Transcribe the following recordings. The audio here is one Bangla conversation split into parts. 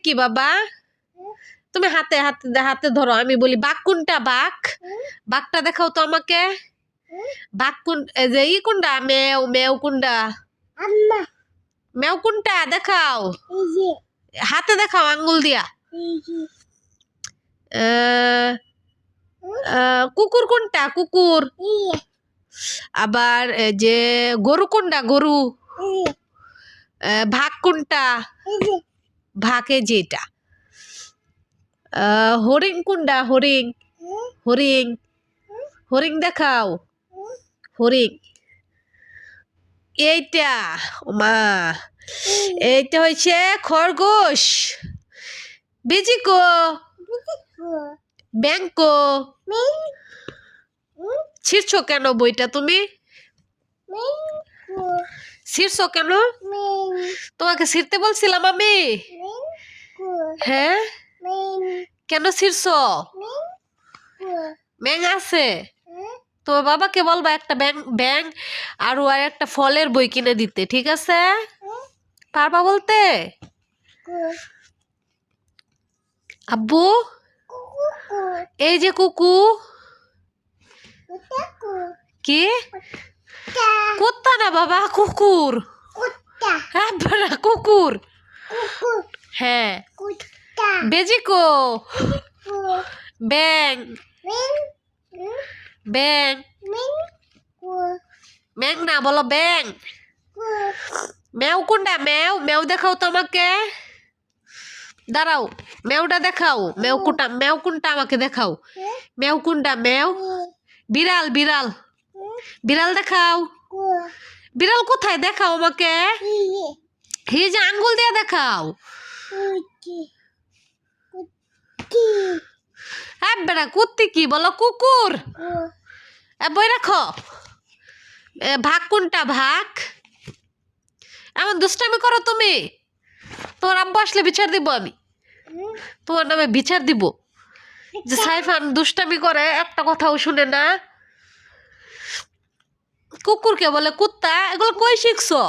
কি বাবা? তুমি হাতে হাতে হাতে ধরো, আমি বলি বাঘ কোনটা? বাঘ, বাঘটা দেখাও তো আমাকে। বাঘ কোন, এই যে ই কোনটা? মেও, মেও কোনটা? মেও কোনটা দেখাও, হাতে দেখাও আঙ্গুল দিয়া। কুকুর কোনটা? কুকুর। আবার যে গরু কোনটা? গরু। ভাগ কোনটা? ভাগে যেটা। হরিণ কোনটা? হরিণ, হরিণ, হরিণ দেখাও, হরিণ। এইটা মা, এইটা হয়েছে খরগোশ। বিজিকো, ব্যাংকো। ছিড়ছো কেন বইটা তুমি? ছিড়ছো কেন? তোমাকে ছিড়তে বলছিলাম আমি? হ্যাঁ, কেন ছিড়ছো? ব্যাং আছে? তোমার বাবাকে বলবা একটা ব্যাং ব্যাং আর একটা ফলের বই কিনে দিতে, ঠিক আছে? পারবা বলতে? আব্বু, এই যে কুকু। কি? কুত্তা না বাবা, কুকুর। হ্যাঁ কুকুর। হ্যাঁ। বেজিকো, ব্যাং, ব্যাং, ব্যাং না বলো ব্যাং। মেও কোনটা? মেও, মেও দেখাও তো আমাকে। দাঁড়াও, মেওটা দেখাও। মেও কোনটা? মেও কোনটা আমাকে দেখাও। মেও কোনটা? মেও। বিড়াল, বিড়াল, বিড়াল দেখাও। বিড়াল কোথায়? দেখাও আমাকে। এই যে আঙ্গুল দিয়ে দেখাও। হ্যাঁ বেড়া, কুত্তি কি বলো? কুকুর। বই রাখো। ভাগ কোনটা? ভাগ। এমন দুষ্টামি করো তুমি? তোমার আব্বু আসলে বিচার দিব আমি, তোমার নামে বিচার দিব যে সাইফান দুষ্টামি করে, একটা কথাও শুনে না। কুকুরকে বলে কুত্তা? এগুলো কই শিখছো?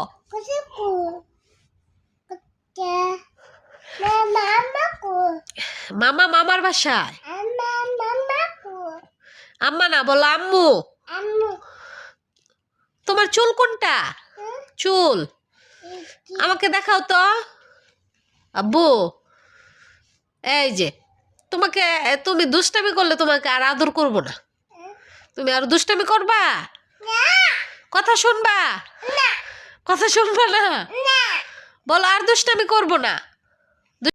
মামা, মামার বাসায়। আম্মা না বলো আম্মু। তোমার চুল কোনটা? চুল আমাকে দেখাও তো আব্বু। এই যে তোমাকে, তুমি দুষ্টামি করলে তোমাকে আর আদর করবো না। তুমি আর দুষ্টামি করবা? কথা শুনবা? কথা শুনবা না? বলো আর দুষ্টামি করবো না।